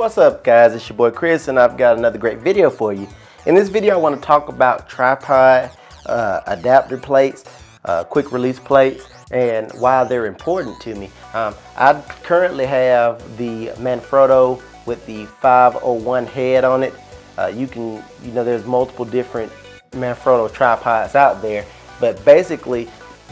What's up guys, it's your boy Chris and I've got another great video for you. In this video I want to talk about tripod adapter plates, quick release plates, and why they're important to me. I currently have the Manfrotto with the 501 head on it. There's multiple different Manfrotto tripods out there, but basically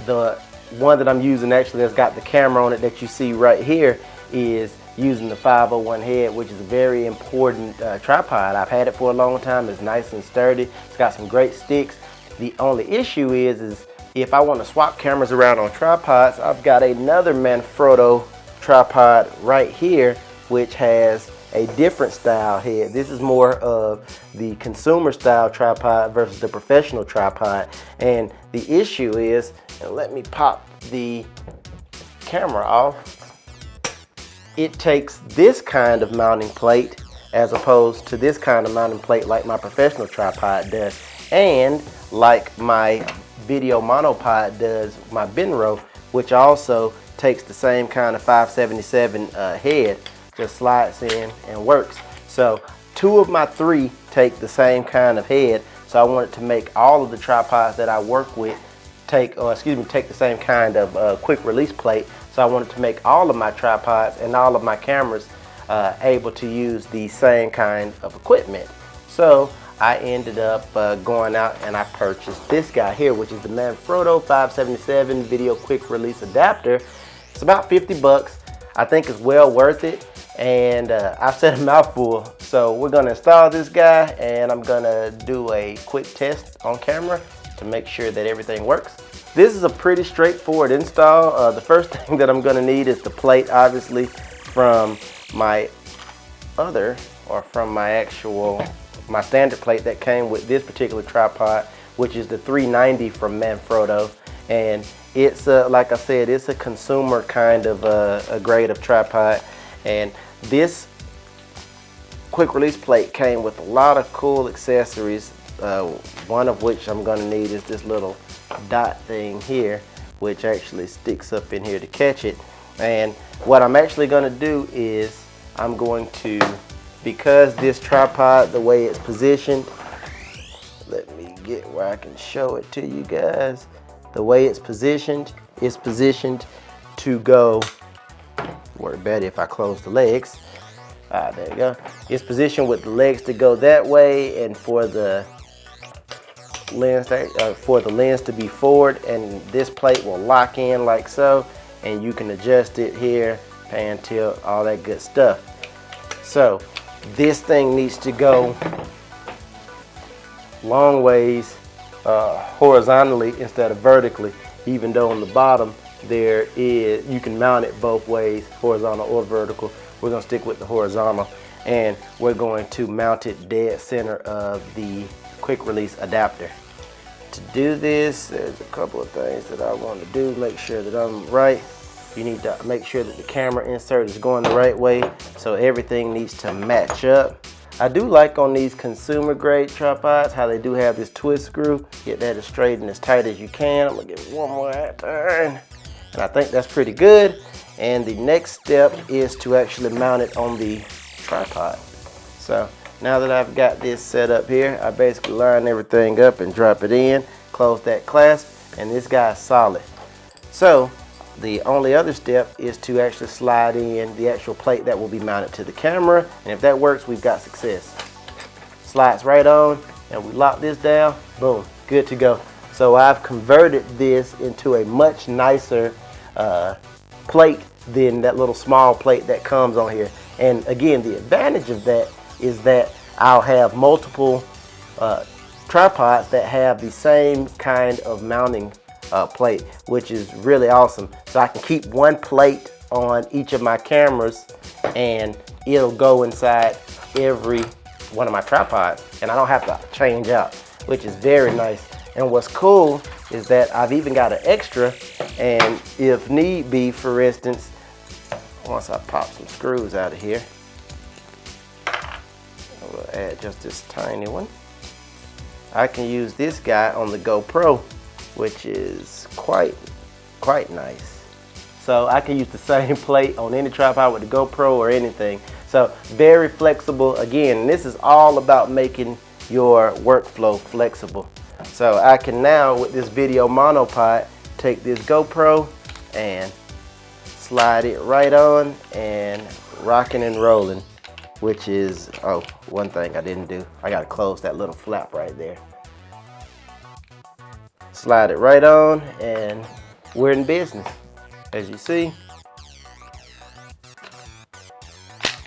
the one that I'm using actually that's got the camera on it that you see right here is using the 501 head, which is a very important tripod. I've had it for a long time. It's nice and sturdy. It's got some great sticks. The only issue is if I want to swap cameras around on tripods, I've got another Manfrotto tripod right here which has a different style head. This is more of the consumer style tripod versus the professional tripod. And the issue is, and let me pop the camera off, it takes this kind of mounting plate as opposed to this kind of mounting plate like my professional tripod does, and like my video monopod does, my Benro, which also takes the same kind of 577 head, just slides in and works. So 2 of my 3 take the same kind of head, so I wanted to make all of the tripods that I work with take the same kind of quick release plate. So I wanted to make all of my tripods and all of my cameras able to use the same kind of equipment. So I ended up going out and I purchased this guy here, which is the Manfrotto 577 video quick release adapter. It's about 50 bucks. I think it's well worth it, and I've said a mouthful. So we're gonna install this guy and I'm gonna do a quick test on camera to make sure that everything works. This is a pretty straightforward install. The first thing that I'm gonna need is the plate, obviously, from my my standard plate that came with this particular tripod, which is the 390 from Manfrotto. And it's like I said, it's a consumer kind of a grade of tripod. And this quick release plate came with a lot of cool accessories, one of which I'm gonna need is this little dot thing here, which actually sticks up in here to catch it. And what I'm actually going to do is I'm going to, because this tripod, the way it's positioned, let me get where I can show it to you guys. The way it's positioned to go, work better if I close the legs. There you go. It's positioned with the legs to go that way, and for the lens to be forward, and this plate will lock in like so, and you can adjust it here, pan, tilt, all that good stuff. So this thing needs to go long ways horizontally instead of vertically, even though on the bottom you can mount it both ways, horizontal or vertical. We're going to stick with the horizontal, and we're going to mount it dead center of the quick release adapter. To do this, there's a couple of things that I want to do. Make sure that I'm right. You need to make sure that the camera insert is going the right way, so everything needs to match up. I do like on these consumer grade tripods how they do have this twist screw. Get that as straight and as tight as you can. I'm gonna give it one more turn, and I think that's pretty good. And the next step is to actually mount it on the tripod. So now that I've got this set up here, I basically line everything up and drop it in, close that clasp, and this guy's solid. So the only other step is to actually slide in the actual plate that will be mounted to the camera, and if that works, we've got success. Slides right on, and we lock this down, boom, good to go. So I've converted this into a much nicer plate than that little small plate that comes on here. And again, the advantage of that is that I'll have multiple tripods that have the same kind of mounting plate, which is really awesome. So I can keep one plate on each of my cameras and it'll go inside every one of my tripods, and I don't have to change out, which is very nice. And what's cool is that I've even got an extra, and if need be, for instance, once I pop some screws out of here, we'll add just this tiny one. I can use this guy on the GoPro, which is quite nice. So I can use the same plate on any tripod with the GoPro or anything. So So very flexible. Again, this is all about making your workflow flexible. So I can now, with this video monopod, take this GoPro and slide it right on and rocking and rolling, which is, oh, one thing I didn't do. I gotta close that little flap right there. Slide it right on and we're in business, as you see.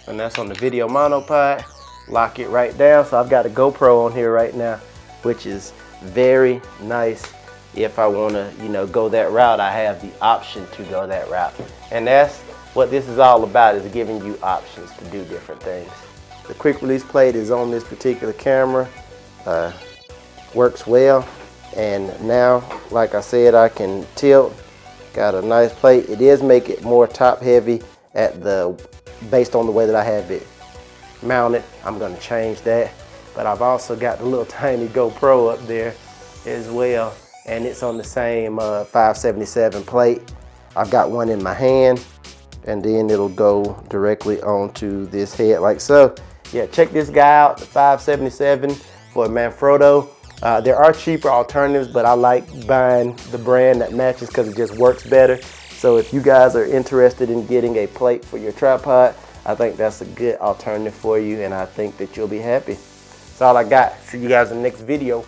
And that's on the video monopod. Lock it right down. So I've got a GoPro on here right now, which is very nice. If I want to, you know, go that route, I have the option to go that route. And that's what this is all about, is giving you options to do different things. The quick release plate is on this particular camera. Works well. And now, like I said, I can tilt. Got a nice plate. It does make it more top heavy at the, based on the way that I have it mounted. I'm going to change that. But I've also got the little tiny GoPro up there as well, and it's on the same 577 plate. I've got one in my hand, and then it'll go directly onto this head like so. Yeah, check this guy out, the 577 for Manfrotto. There are cheaper alternatives, but I like buying the brand that matches because it just works better. So if you guys are interested in getting a plate for your tripod, I think that's a good alternative for you, and I think that you'll be happy. That's all I got. See you guys in the next video.